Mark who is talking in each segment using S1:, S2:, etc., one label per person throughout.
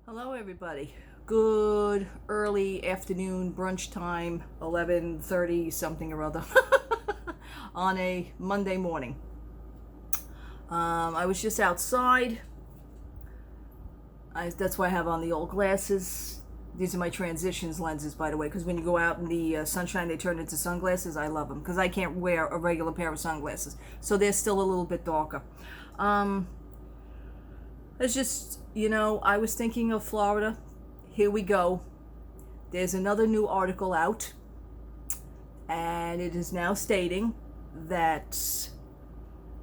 S1: Hello, everybody. Good early afternoon brunch time, 11:30 something or other, on a Monday morning. I was just outside. That's why I have on the old glasses. These are my transitions lenses, by the way, because when you go out in the sunshine, they turn into sunglasses. I love them because I can't wear a regular pair of sunglasses, so they're still a little bit darker. Um, it's just, I was thinking of Florida. Here we go. There's another new article out, and it is now stating that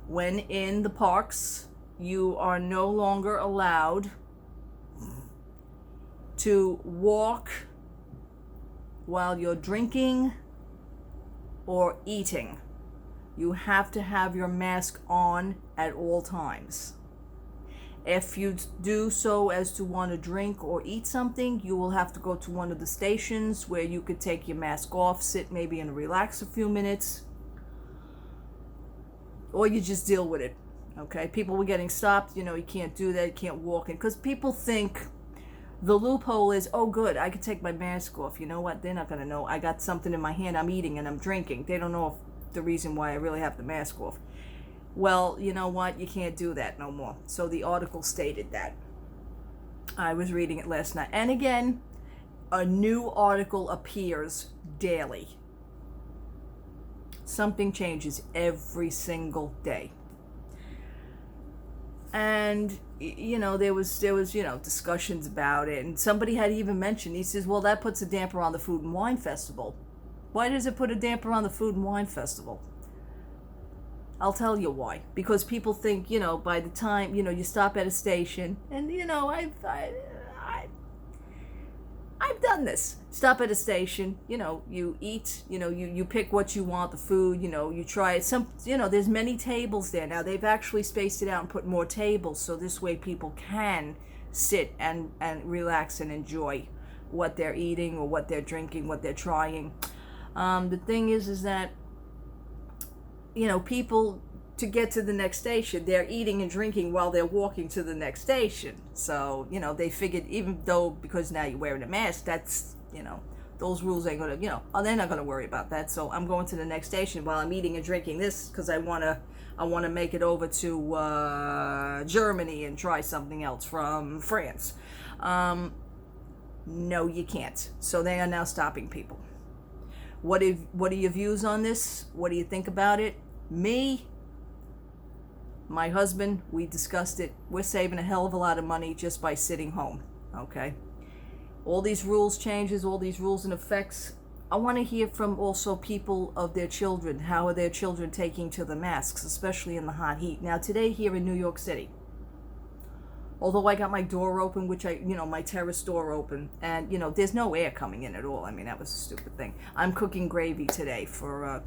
S1: when in the parks, you are no longer allowed to walk while you're drinking or eating. You have to have your mask on at all times. If you do so as to want to drink or eat something, you will have to go to one of the stations where you could take your mask off, sit maybe and relax a few minutes, or you just deal with it. Okay, people were getting stopped. You can't do that. You can't walk in because people think the loophole is, oh, good, I could take my mask off. You know what? They're not gonna know. I got something in my hand. I'm eating and I'm drinking. They don't know if the reason why I really have the mask off. Well, you know what? You can't do that no more. So the article stated that. I was reading it last night. And again, a new article appears daily. Something changes every single day. And there was discussions about it, and somebody had even mentioned, he says, well, that puts a damper on the Food and Wine Festival. Why does it put a damper on the Food and Wine Festival? I'll tell you why. Because people think, by the time, you stop at a station, and, I've done this. Stop at a station, you eat, you pick what you want, the food, you try it. There's many tables there. Now, they've actually spaced it out and put more tables, so this way people can sit and relax and enjoy what they're eating or what they're drinking, what they're trying. The thing is that people, to get to the next station, they're eating and drinking while they're walking to the next station. So, they figured, even though, because now you're wearing a mask, that's, those rules ain't gonna, they're not gonna worry about that. So I'm going to the next station while I'm eating and drinking this because I wanna make it over to Germany and try something else from France. No, you can't. So they are now stopping people. What are your views on this? What do you think about it? Me, my husband, we discussed it. We're saving a hell of a lot of money just by sitting home. Okay? All these rules changes, all these rules and effects. I want to hear from also people of their children. How are their children taking to the masks, especially in the hot heat? Now, today here in New York City, although I got my door open, which my terrace door open, and, there's no air coming in at all. I mean, that was a stupid thing. I'm cooking gravy today for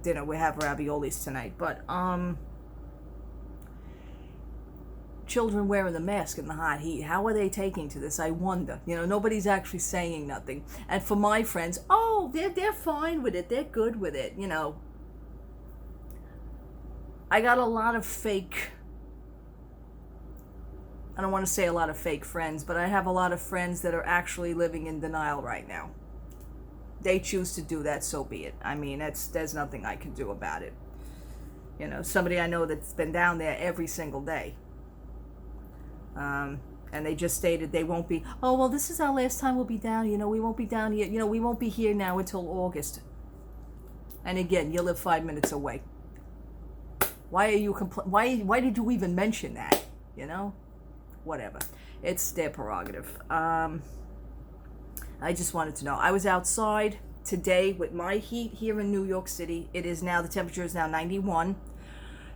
S1: dinner. We have raviolis tonight. But, children wearing the mask in the hot heat, how are they taking to this? I wonder. Nobody's actually saying nothing. And for my friends, oh, they're fine with it. They're good with it. I got a lot of fake, I don't want to say a lot of fake friends, but I have a lot of friends that are actually living in denial right now. They choose to do that, so be it. I mean, there's nothing I can do about it. Somebody I know that's been down there every single day. And they just stated they won't be, oh, well, this is our last time we'll be down. We won't be down here. We won't be here now until August. And again, you live 5 minutes away. Why are you why did you even mention that? Whatever. It's their prerogative. I just wanted to know. I was outside today with my heat here in New York City. The temperature is now 91.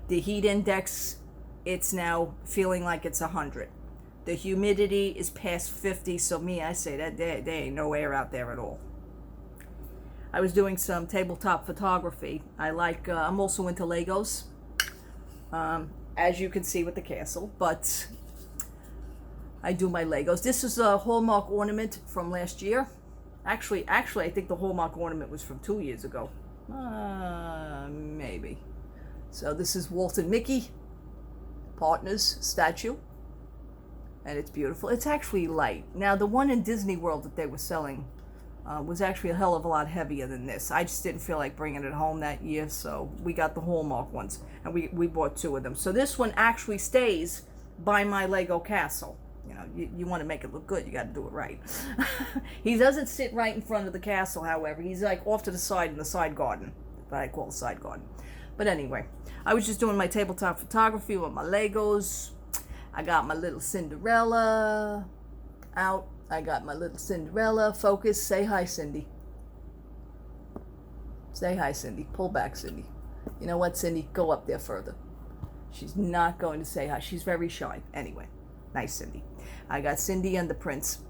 S1: The heat index, it's now feeling like it's 100. The humidity is past 50, so I say that there ain't no air out there at all. I was doing some tabletop photography. I'm also into Legos, as you can see with the castle, but I do my Legos. This is a Hallmark ornament from last year. Actually, I think the Hallmark ornament was from 2 years ago. Maybe. So this is Walt and Mickey, partners statue. and it's beautiful. It's actually light. Now, the one in Disney World that they were selling was actually a hell of a lot heavier than this. I just didn't feel like bringing it home that year, so we got the Hallmark ones, and we bought 2 of them. So this one actually stays by my Lego castle. You know, you want to make it look good, you got to do it right. He doesn't sit right in front of the castle, however. He's like off to the side in the side garden, that I call the side garden. But anyway, I was just doing my tabletop photography with my Legos. I got my little Cinderella out. I got my little Cinderella. Focus. Say hi, Cindy. Say hi, Cindy. Pull back, Cindy. You know what, Cindy? Go up there further. She's not going to say hi. She's very shy. Anyway, nice Cindy. I got Cindy and the prince,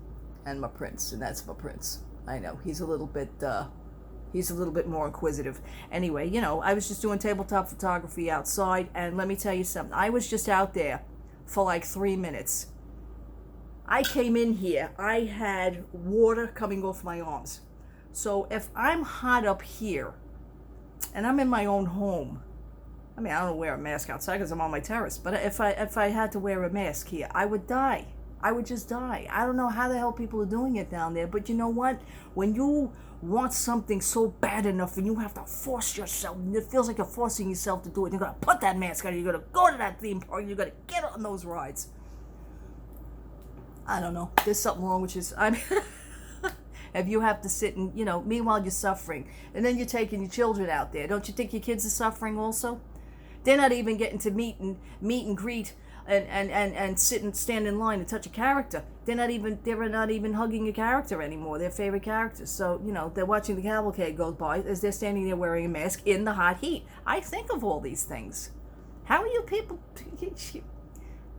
S1: and my prince, and that's my prince. I know he's a little bit more inquisitive. Anyway, you know, I was just doing tabletop photography outside, and let me tell you something. I was just out there for like 3 minutes. I came in here, I had water coming off my arms. So if I'm hot up here, and I'm in my own home, I mean, I don't wear a mask outside because I'm on my terrace, but if I had to wear a mask here, I would die. I would just die. I don't know how the hell people are doing it down there, but you know what? When you want something so bad enough and you have to force yourself, and it feels like you're forcing yourself to do it, you're going to put that mask on, you're going to go to that theme park, you're going to get on those rides. I don't know. There's something wrong with you. I mean, if you have to sit and, you know, meanwhile you're suffering, and then you're taking your children out there, don't you think your kids are suffering also? They're not even getting to meet and greet and sit and stand in line and touch a character. They're not even hugging a character anymore, their favorite characters. So, you know, they're watching the cavalcade go by as they're standing there wearing a mask in the hot heat. I think of all these things. How are you people?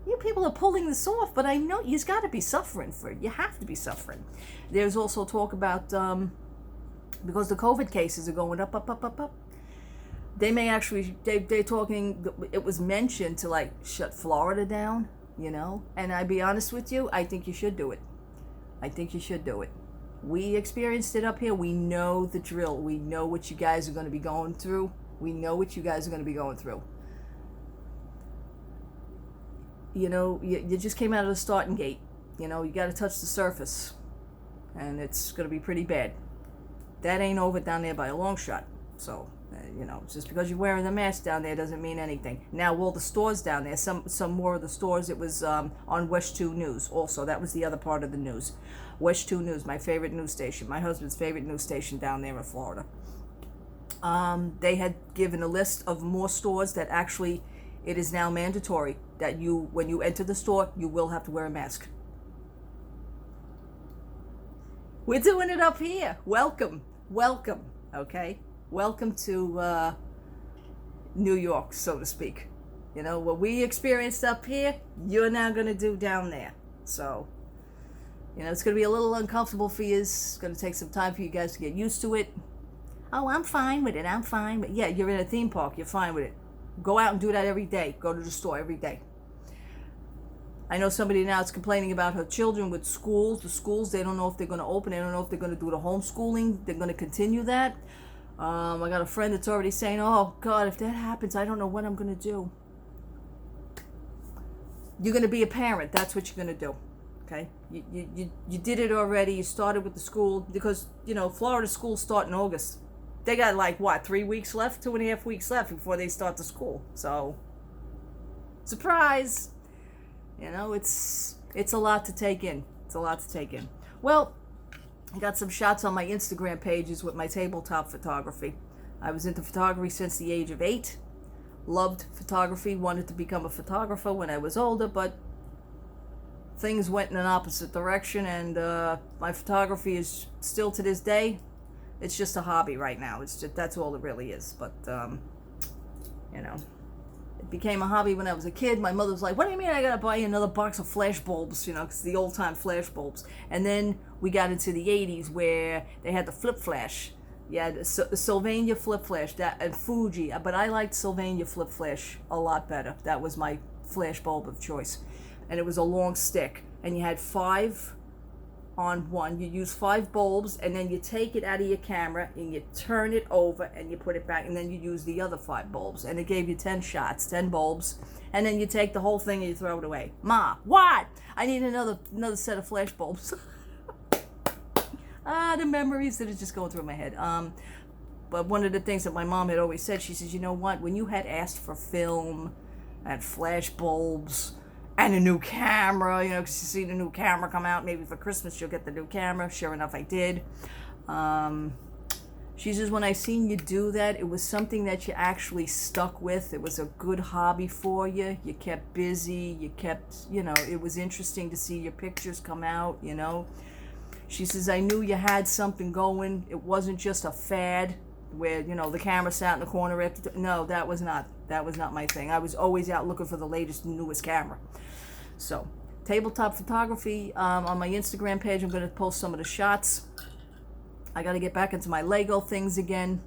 S1: You people are pulling this off, but I know you've got to be suffering for it. You have to be suffering. There's also talk about, because the COVID cases are going up. They may actually, they're talking, it was mentioned to like shut Florida down, you know? And I'd be honest with you, I think you should do it. I think you should do it. We experienced it up here. We know the drill. We know what you guys are going to be going through. You know, you just came out of the starting gate. You know, you got to touch the surface. And it's going to be pretty bad. That ain't over down there by a long shot. So, you know, just because you're wearing the mask down there doesn't mean anything. Now, all the stores down there, some more of the stores, it was on Wesh 2 News also. That was the other part of the news. Wesh 2 News, my favorite news station. My husband's favorite news station down there in Florida. They had given a list of more stores that actually, it is now mandatory that when you enter the store, you will have to wear a mask. We're doing it up here. Welcome, okay? Welcome to New York, so to speak. You know, what we experienced up here, you're now going to do down there. So, you know, it's going to be a little uncomfortable for you. It's going to take some time for you guys to get used to it. Oh, I'm fine with it. But yeah, you're in a theme park. You're fine with it. Go out and do that every day. Go to the store every day. I know somebody now is complaining about her children with schools. The schools, they don't know if they're going to open. They don't know if they're going to do the homeschooling. They're going to continue that. I got a friend that's already saying, oh, God, if that happens, I don't know what I'm going to do. You're going to be a parent. That's what you're going to do. Okay? You did it already. You started with the school because, you know, Florida schools start in August. They got like, what, 3 weeks left? 2.5 weeks left before they start the school. So, surprise! You know, it's a lot to take in. Well, I got some shots on my Instagram pages with my tabletop photography. I was into photography since the age of 8. Loved photography. Wanted to become a photographer when I was older, but things went in an opposite direction, and my photography is still to this day, it's just a hobby right now. It's just, that's all it really is. But, you know, it became a hobby when I was a kid. My mother was like, what do you mean I gotta buy you another box of flash bulbs? You know, because the old time flash bulbs. And then we got into the 80s where they had the flip flash. Yeah, the Sylvania flip flash, that, and Fuji. But I liked Sylvania flip flash a lot better. That was my flash bulb of choice. And it was a long stick. And you had 5 on one. You use 5 bulbs, and then you take it out of your camera and you turn it over and you put it back, and then you use the other 5 bulbs, and it gave you 10 shots, 10 bulbs, and then you take the whole thing and you throw it away. Ma, what? I need another set of flash bulbs. The memories that are just going through my head. But one of the things that my mom had always said, she says, you know what, when you had asked for film and flash bulbs and a new camera, you know, because you see the new camera come out, maybe for Christmas you'll get the new camera. Sure enough, I did. She says, when I seen you do that, it was something that you actually stuck with. It was a good hobby for you. You kept busy. You kept, you know, it was interesting to see your pictures come out, you know. She says, I knew you had something going. It wasn't just a fad where, you know, the camera sat in the corner. No, that was not my thing. I was always out looking for the latest and newest camera. So, tabletop photography, on my Instagram page, I'm going to post some of the shots. I got to get back into my Lego things again.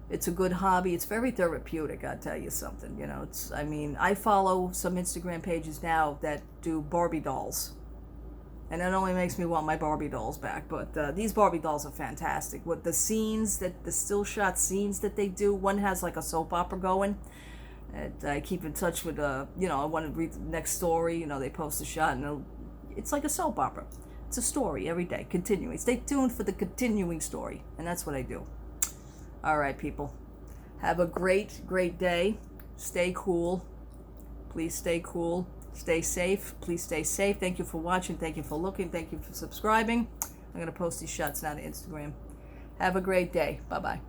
S1: It's a good hobby. It's very therapeutic, I'll tell you something. You know, I follow some Instagram pages now that do Barbie dolls. And that only makes me want my Barbie dolls back. But these Barbie dolls are fantastic. With the scenes, the still shot scenes that they do, one has like a soap opera going. And I keep in touch with, you know, I want to read the next story. You know, they post a shot and it's like a soap opera. It's a story every day, continuing. Stay tuned for the continuing story. And that's what I do. All right, people. Have a great, great day. Stay cool. Please stay cool. Stay safe. Please stay safe. Thank you for watching. Thank you for looking. Thank you for subscribing. I'm going to post these shots now to Instagram. Have a great day. Bye-bye.